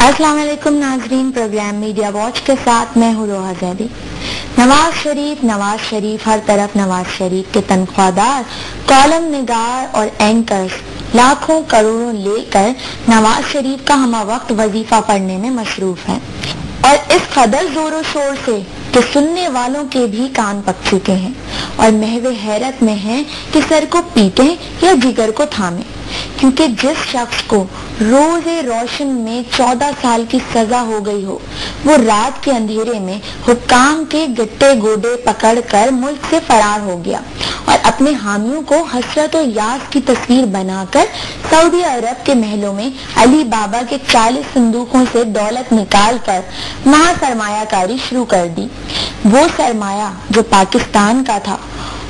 अस्सलाम वालेकुम नाजरीन, प्रोग्राम मीडिया वॉच के साथ मैं हूँ रोहा ज़ैदी। नवाज शरीफ हर तरफ नवाज शरीफ के तनख्वाहदार, कॉलम निगार और एंकर्स लाखों करोड़ों लेकर नवाज शरीफ का हमा वक्त वजीफा पढ़ने में मसरूफ हैं और इस कदर जोरों शोर से कि सुनने वालों के भी कान पक चुके हैं और महवे हैरत में हैं कि सर को पीटे या जिगर को थामे, क्योंकि जिस शख्स को रोज़े रोशन में 14 साल की सजा हो गई हो, वो रात के अंधेरे में हुक्काम के गट्टे गोडे पकड़कर मुल्क से फरार हो गया और अपने हामियों को हसरत और यास की तस्वीर बनाकर सऊदी अरब के महलों में अली बाबा के 40 संदूकों से दौलत निकाल कर वहां सरमायाकारी शुरू कर दी। वो सरमाया जो पाकिस्तान का था,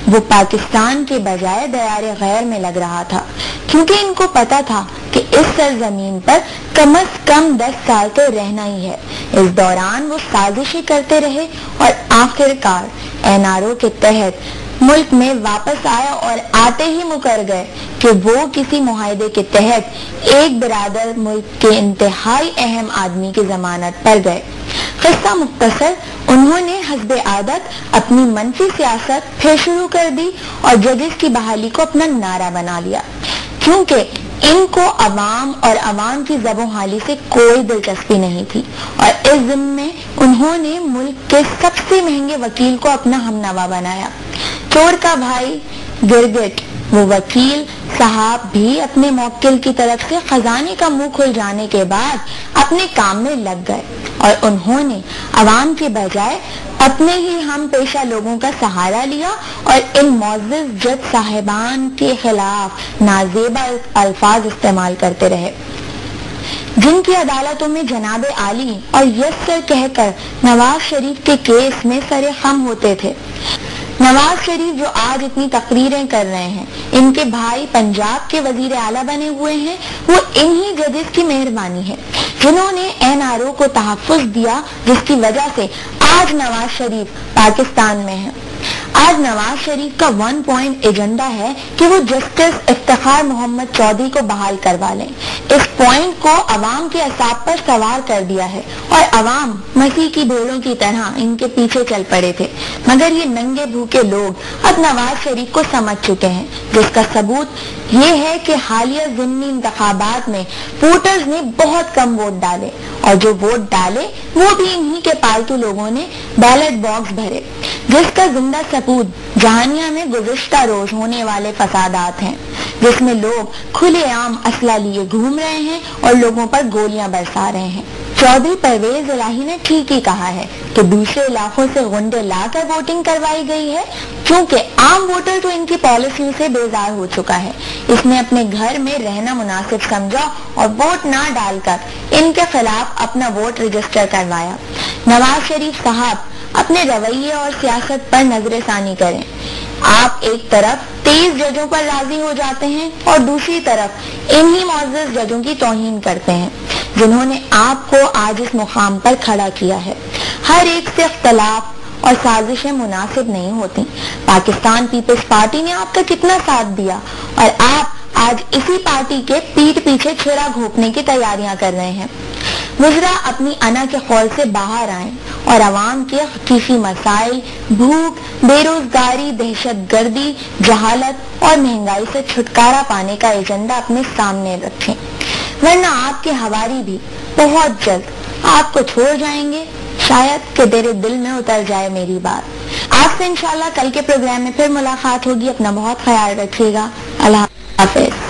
वो पाकिस्तान के बजाय दयारे गैर में लग रहा था, क्योंकि इनको पता था कि इस सरजमीन पर कम से कम 10 साल तो रहना ही है। इस दौरान वो साजिशें करते रहे और आखिरकार एनआरओ के तहत मुल्क में वापस आया और आते ही मुकर गए कि वो किसी मुआहदे के तहत एक बिरादर मुल्क के इंतहाई अहम आदमी की जमानत पर गए। किस्सा मुख्तसर, उन्होंने हस्बे आदत अपनी मनफी सियासत फिर शुरू कर दी और जजेस की बहाली को अपना नारा बना लिया, क्योंकि इनको अवाम और अवाम की ज़बोहाली से कोई दिलचस्पी नहीं थी और इस ज़िम्मे उन्होंने मुल्क के सबसे महंगे वकील को अपना हमनवा बनाया। चोर का भाई गिरगिट, वो वकील साहब भी अपने मौक्किल की तरफ से खजाने का मुंह खुल जाने के बाद अपने काम में लग गए और उन्होंने अवाम के बजाय अपने ही हम पेशा लोगों का सहारा लिया और इन मौजूद जज साहिबान के खिलाफ नाजेबा अल्फाज इस्तेमाल करते रहे, जिनकी अदालतों में जनाबे आली और यस सर कहकर नवाज शरीफ के केस में सरे खम होते थे। नवाज शरीफ जो आज इतनी तकरीरें कर रहे हैं, इनके भाई पंजाब के वजीर आला बने हुए हैं, वो इन्हीं जजेस की मेहरबानी है जिन्होंने एनआरओ को तहफ़्फ़ुज़ दिया, जिसकी वजह से आज नवाज शरीफ पाकिस्तान में है। आज नवाज शरीफ का 1 पॉइंट एजेंडा है कि वो जस्टिस इफ्तिखार मोहम्मद चौधरी को बहाल करवा लें। इस पॉइंट को अवाम के असाब पर सवार कर दिया है और अवाम मसीह की भेड़ों की तरह इनके पीछे चल पड़े थे, मगर ये नंगे भूखे लोग अब नवाज शरीफ को समझ चुके हैं, जिसका सबूत ये है कि हालिया ज़िमनी इंतखाबात में वोटर्स ने बहुत कम वोट डाले और जो वोट डाले वो भी इन्हीं के पालतू लोगों ने बैलेट बॉक्स भरे, जिसका जिंदा सबूत जहानिया में गुज़िश्ता रोज होने वाले फसादात हैं, जिसमें लोग खुलेआम असला लिए घूम रहे हैं और लोगों पर गोलियां बरसा रहे हैं। चौधरी परवेज इलाही ने ठीक ही कहा है कि दूसरे इलाकों से गुंडे लाकर वोटिंग करवाई गई है, क्योंकि आम वोटर तो इनकी पॉलिसी से बेजार हो चुका है। इसने अपने घर में रहना मुनासिब समझा और वोट ना डालकर इनके खिलाफ अपना वोट रजिस्टर करवाया। नवाज शरीफ साहब अपने रवैये और सियासत पर नजरसानी करें। आप एक तरफ 23 जजों पर राजी हो जाते हैं और दूसरी तरफ इन्हीं मौजूद जजों की तौहीन करते हैं, जिन्होंने आपको आज इस मुकाम पर खड़ा किया है। हर एक से इख्तलाफ और साजिशें मुनासिब नहीं होती। पाकिस्तान पीपल्स पार्टी ने आपका कितना साथ दिया और आप आज इसी पार्टी के पीठ पीछे छुरा घोंपने की तैयारियां कर रहे हैं। मुजरा अपनी अना के खौल से बाहर आए और अवाम के हकीकी मसाइल, भूख, बेरोजगारी, दहशत गर्दी, जहालत और महंगाई से छुटकारा पाने का एजेंडा अपने सामने रखें, वरना आपके हवारी भी बहुत जल्द आपको छोड़ जाएंगे। शायद कि तेरे दिल में उतर जाए मेरी बात। आपसे इंशाल्लाह कल के प्रोग्राम में फिर मुलाकात होगी। अपना बहुत ख्याल रखिएगा। अल्लाह हाफिज।